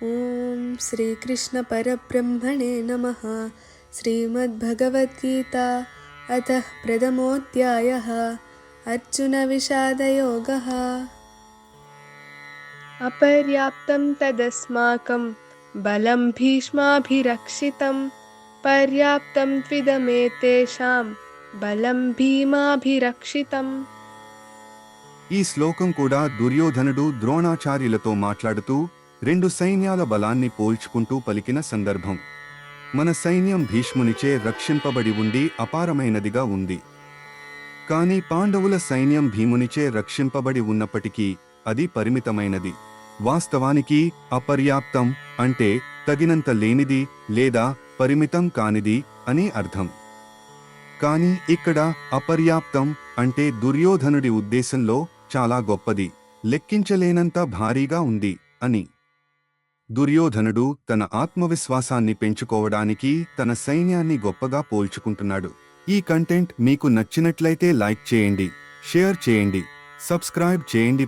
ఓం శ్రీకృష్ణ పరబ్రహ్మణే నమః. శ్రీమద్భగవద్గీత అథ ప్రథమోऽధ్యాయः. అర్జున విషాదయోగः. అపర్యాప్తం తదస్మాకం బలం భీష్మాభిరక్షితం పర్యాప్తం త్విదమేతేషాం బలం భీమాభిరక్షితం. ఈ శ్లోకం కూడా దుర్యోధనుడు ద్రోణాచార్యులతో మాట్లాడుతూ రెండు సైన్యాల బలాన్ని పోల్చుకుంటూ పలికిన సందర్భం. మన సైన్యం భీష్మునిచే రక్షింపబడి ఉండి అపారమైనదిగా ఉంది. కాని పాండవుల సైన్యం భీమునిచే రక్షింపబడి ఉన్నప్పటికీ అది పరిమితమైనది. వాస్తవానికి అపర్యాప్తం అంటే తగినంత లేనిది లేదా పరిమితం కానిది అని అర్థం. కాని ఇక్కడ అపర్యాప్తం అంటే దుర్యోధనుడి ఉద్దేశంలో చాలా గొప్పది, లెక్కించలేనంత భారీగా ఉంది అని. దుర్యోధనుడు తన ఆత్మవిశ్వాసాన్ని పెంచుకోవడానికి తన సైన్యాన్ని గొప్పగా పోల్చుకుంటున్నాడు. ఈ కంటెంట్ మీకు నచ్చినట్లయితే లైక్ చేయండి, షేర్ చేయండి, సబ్స్క్రైబ్ చేయండి.